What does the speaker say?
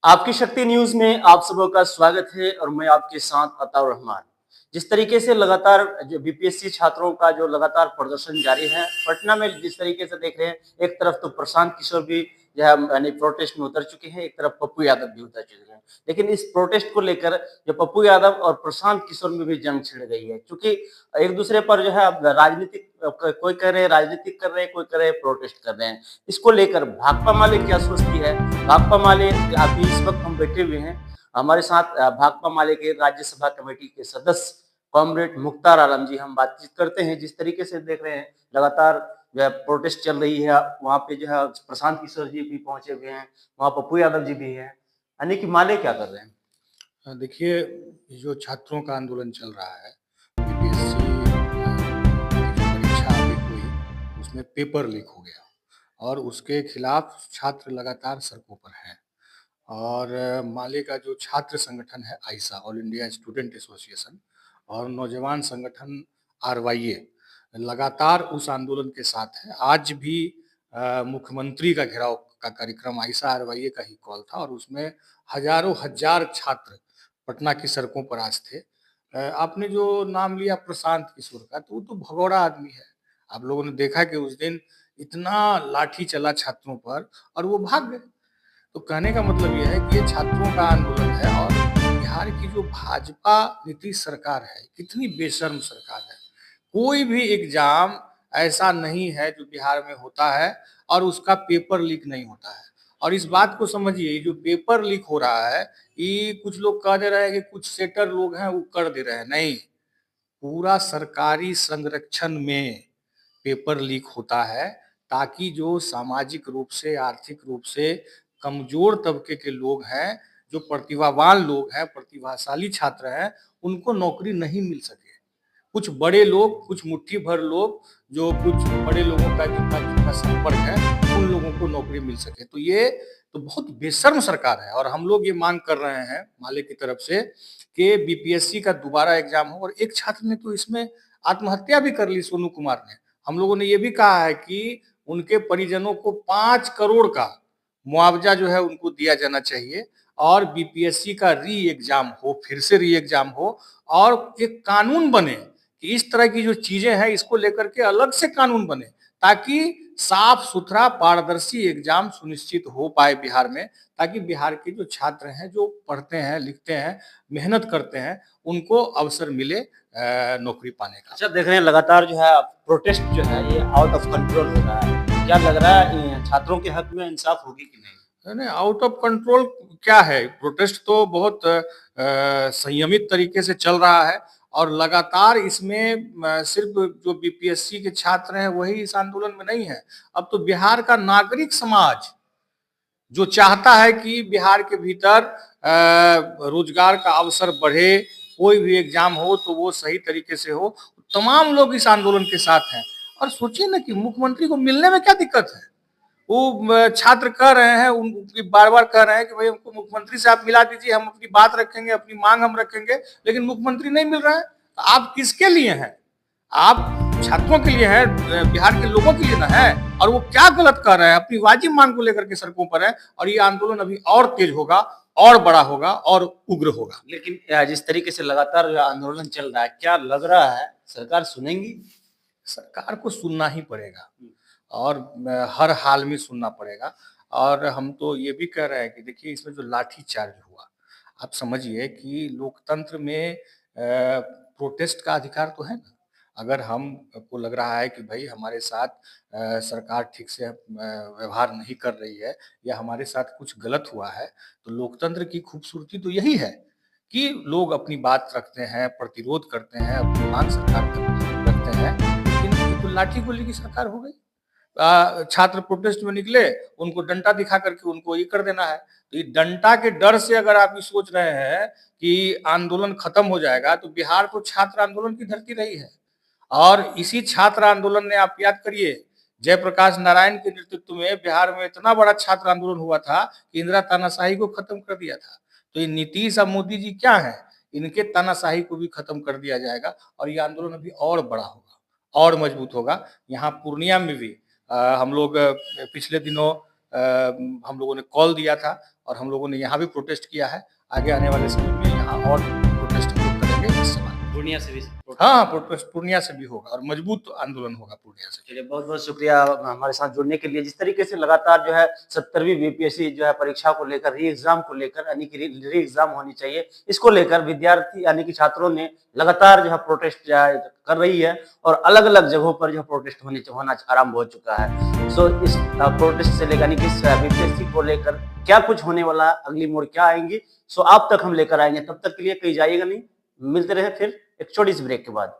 आपकी शक्ति न्यूज में आप सबों का स्वागत है और मैं आपके साथ अताउर रहमान। जिस तरीके से लगातार जो बीपीएससी छात्रों का जो लगातार प्रदर्शन जारी है, पटना में जिस तरीके से देख रहे हैं, एक तरफ तो प्रशांत किशोर भी जो है यानी प्रोटेस्ट में उतर चुके हैं, एक तरफ पप्पू यादव भी उतर चुके हैं। लेकिन इस प्रोटेस्ट को लेकर जो पप्पू यादव और प्रशांत किशोर में भी जंग छिड़ गई है, क्योंकि एक दूसरे पर जो है अब राजनीतिक कोई कह रहे हैं राजनीतिक कर रहे हैं, कोई कह रहे हैं प्रोटेस्ट कर रहे हैं। इसको लेकर भाकपा माले क्या सोचती है? भाकपा माले अभी इस वक्त हम बैठे हुए हैं, हमारे साथ भाकपा माले के राज्यसभा कमेटी के सदस्य कॉमरेड मुख्तार आलम जी, हम बातचीत करते हैं। जिस तरीके से देख रहे हैं लगातार जो है प्रोटेस्ट चल रही है, वहाँ पे जो है प्रशांत किशोर जी भी पहुंचे हुए हैं, वहाँ पप्पू यादव जी भी हैं, यानी कि माले क्या कर रहे हैं? देखिए, जो छात्रों का आंदोलन चल रहा है, बीपीएससी की जो परीक्षा अभी हुई, उसमें पेपर लीक हो गया और उसके खिलाफ छात्र लगातार सड़कों पर हैं। और माले का जो छात्र संगठन है आइसा, ऑल इंडिया स्टूडेंट एसोसिएशन, और नौजवान संगठन आरवाईए लगातार उस आंदोलन के साथ है। आज भी मुख्यमंत्री का घेराव का कार्यक्रम आइसा आरवाईए का ही कॉल था और उसमें हजारों हजार छात्र पटना की सड़कों पर आज थे। आपने जो नाम लिया प्रशांत किशोर का, तो वो तो भगोड़ा आदमी है। आप लोगों ने देखा कि उस दिन इतना लाठी चला छात्रों पर और वो भाग गए। तो कहने का मतलब ये है कि ये छात्रों का आंदोलन है और बिहार की जो भाजपा नीतीश सरकार है, कितनी बेशर्म सरकार है। कोई भी एग्जाम ऐसा नहीं है जो बिहार में होता है और उसका पेपर लीक नहीं होता है। और इस बात को समझिए, जो पेपर लीक हो रहा है, ये कुछ लोग कह दे रहे हैं कि कुछ सेटर लोग हैं वो कर दे रहे हैं, नहीं। पूरा सरकारी संरक्षण में पेपर लीक होता है ताकि जो सामाजिक रूप से, आर्थिक रूप से कमजोर तबके के लोग हैं, जो प्रतिभावान लोग हैं, प्रतिभाशाली छात्र हैं, उनको नौकरी नहीं मिल सके। कुछ बड़े लोग, कुछ मुट्ठी भर लोग, जो कुछ बड़े लोगों का जिनका जिनका संपर्क है, उन लोगों को नौकरी मिल सके। तो ये तो बहुत बेशर्म सरकार है और हम लोग ये मांग कर रहे हैं माले की तरफ से कि बीपीएससी का दोबारा एग्जाम हो। और एक छात्र ने तो इसमें आत्महत्या भी कर ली, सोनू कुमार ने। हम लोगों ने ये भी कहा है कि उनके परिजनों को 5 करोड़ का मुआवजा जो है उनको दिया जाना चाहिए और बीपीएससी का री एग्जाम हो, फिर से री एग्जाम हो और एक कानून बने कि इस तरह की जो चीजें हैं इसको लेकर के अलग से कानून बने ताकि साफ सुथरा पारदर्शी एग्जाम सुनिश्चित हो पाए बिहार में, ताकि बिहार के जो छात्र हैं, जो पढ़ते हैं, लिखते हैं, मेहनत करते हैं, उनको अवसर मिले नौकरी पाने का। अच्छा, देख रहे हैं लगातार जो है प्रोटेस्ट जो है ये आउट ऑफ कंट्रोल हो रहा है, क्या लग रहा है छात्रों के हक में इंसाफ होगी कि नहीं? नहीं, आउट ऑफ कंट्रोल क्या है? प्रोटेस्ट तो बहुत संयमित तरीके से चल रहा है और लगातार इसमें सिर्फ जो बीपीएससी के छात्र हैं वही इस आंदोलन में नहीं है। अब तो बिहार का नागरिक समाज जो चाहता है कि बिहार के भीतर रोजगार का अवसर बढ़े, कोई भी एग्जाम हो तो वो सही तरीके से हो, तमाम लोग इस आंदोलन के साथ हैं। और सोचिए ना कि मुख्यमंत्री को मिलने में क्या दिक्कत है? वो छात्र कह रहे हैं, बार-बार कह रहे हैं कि भाई हमको मुख्यमंत्री से आप मिला दीजिए, हम अपनी बात रखेंगे, अपनी मांग हम रखेंगे, लेकिन मुख्यमंत्री नहीं मिल रहे हैं। तो आप किसके लिए हैं? आप छात्रों के लिए हैं, बिहार के लोगों के लिए ना है। और वो क्या गलत कर रहे हैं? अपनी वाजिब मांग को लेकर के सड़कों पर है और ये आंदोलन अभी और तेज होगा, और बड़ा होगा और उग्र होगा। लेकिन जिस तरीके से लगातार आंदोलन चल रहा है, क्या लग रहा है सरकार सुनेंगी? सरकार को सुनना ही पड़ेगा और हर हाल में सुनना पड़ेगा। और हम तो ये भी कह रहे हैं कि देखिए, इसमें जो लाठी चार्ज हुआ, आप समझिए कि लोकतंत्र में प्रोटेस्ट का अधिकार तो है ना। अगर हम को लग रहा है कि भाई हमारे साथ सरकार ठीक से व्यवहार नहीं कर रही है या हमारे साथ कुछ गलत हुआ है, तो लोकतंत्र की खूबसूरती तो यही है कि लोग अपनी बात रखते हैं, प्रतिरोध करते हैं, अपनी मांग सरकार तक रखते हैं। लेकिन ये तो लाठी गोली की सरकार हो गई। छात्र प्रोटेस्ट में निकले, उनको डंडा दिखा करके उनको ये कर देना है। तो ये डंडा के डर से अगर आप ये सोच रहे हैं कि आंदोलन खत्म हो जाएगा, तो बिहार तो छात्र आंदोलन की धरती रही है। और इसी छात्र आंदोलन ने, आप याद करिए, जयप्रकाश नारायण के नेतृत्व में बिहार में इतना बड़ा छात्र आंदोलन हुआ था कि इंदिरा तानाशाही को खत्म कर दिया था। तो ये नीतीश और मोदी जी क्या है? इनके तानाशाही को भी खत्म कर दिया जाएगा और ये आंदोलन अभी और बड़ा होगा और मजबूत होगा। यहाँ पूर्णिया में भी हम लोग पिछले दिनों हम लोगों ने कॉल दिया था और हम लोगों ने यहाँ भी प्रोटेस्ट किया है। आगे आने वाले समय में यहाँ और प्रोटेस्ट हम लोग करेंगे इस सवाल। पूर्णिया से भी हाँ, प्रोटेस्ट पूर्णिया से भी होगा और मजबूत आंदोलन होगा पूर्णिया से। चलिए, बहुत-बहुत शुक्रिया हमारे साथ जुड़ने के लिए। जिस तरीके से लगातार जो है 70वीं बीपीएससी जो है परीक्षा को लेकर, री एग्ज़ाम को लेकर, यानी कि री एग्ज़ाम होनी चाहिए, इसको लेकर विद्यार्थी यानी कि छात्रों ने लगातार जो है प्रोटेस्ट जो है कर रही है और अलग-अलग जगहों पर जो है प्रोटेस्ट होना आरंभ हो चुका है। सो इस प्रोटेस्ट से लेकर यानी कि इस बीपीएससी को लेकर क्या कुछ होने वाला, अगली मोड़ क्या आएँगी, सो आप तक हम लेकर आएँगे। तब तक के लिए कहीं जाइएगा नहीं, मिलते रहे फिर एक छोटी सी ब्रेक के बाद।